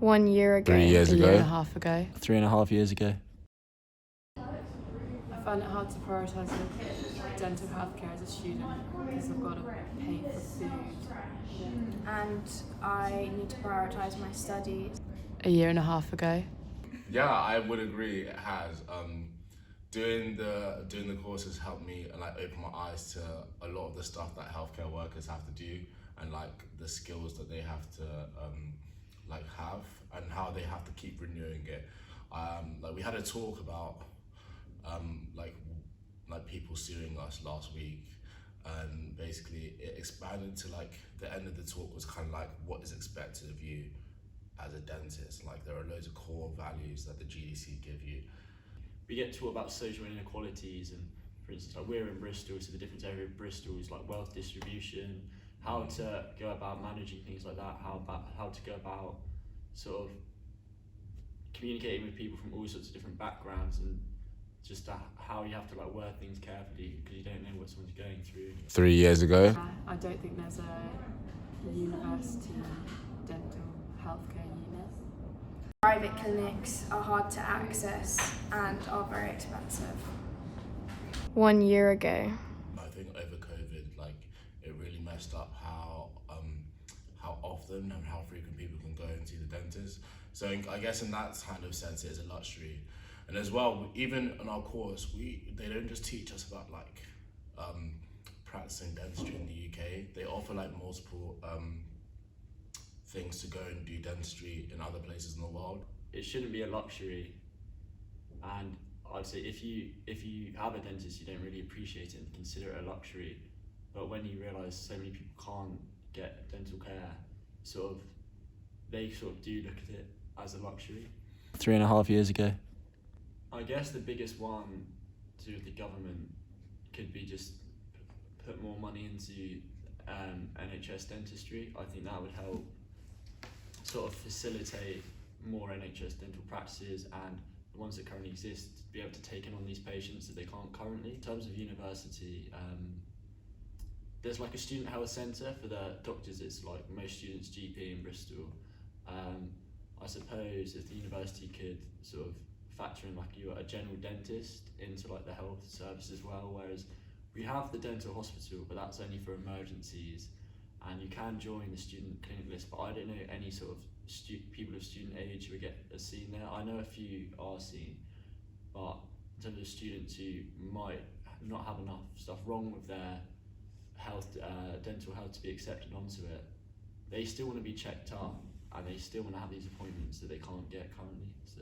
1 year ago. 3 years A ago. year and a half ago. 3.5 years ago. I find it hard to prioritise dental healthcare as a student because I've got to pay for food. And I need to prioritise my studies. A year and a half ago. Yeah, I would agree. It has. Doing the course has helped me like open my eyes to a lot of the stuff that healthcare workers have to do, and like the skills that they have to like have, and how they have to keep renewing it. Like we had a talk about like people suing us last week, and basically it expanded to like the end of the talk was kind of like what is expected of you as a dentist. Like there are loads of core values that the GDC give you. We get taught about social inequalities, and for instance, like we're in Bristol, so the different area of Bristol is like wealth distribution, how to go about managing things like that, how to go about sort of communicating with people from all sorts of different backgrounds, and just how you have to like word things carefully because you don't know what someone's going through. 3 years ago. I don't think there's a university dental healthcare unit. Private clinics are hard to access and are very expensive. 1 year ago. I think over COVID, like it really messed up how often and how frequent people can go and see the dentist. So I guess in that kind of sense, it is a luxury. And as well, even in our course, they don't just teach us about like practicing dentistry in the UK. They offer like multiple things to go and do dentistry in other places in the world. It shouldn't be a luxury, and I'd say if you have a dentist, you don't really appreciate it and consider it a luxury. But when you realise so many people can't get dental care, they do look at it as a luxury. 3.5 years ago. I guess the biggest one to do with the government could be just put more money into NHS dentistry. I think that would help sort of facilitate more NHS dental practices, and the ones that currently exist to be able to take in on these patients that they can't currently. In terms of university, there's like a student health centre for the doctors. It's like most students' GP in Bristol. I suppose if the university could sort of factor in like you're a general dentist into like the health service as well, whereas we have the dental hospital, but that's only for emergencies, and you can join the student clinic list, but I don't know any sort of people of student age who get seen there. I know a few are seen, but in terms of students who might not have enough stuff wrong with their health, dental health to be accepted onto it, they still want to be checked up, and they still want to have these appointments that they can't get currently. So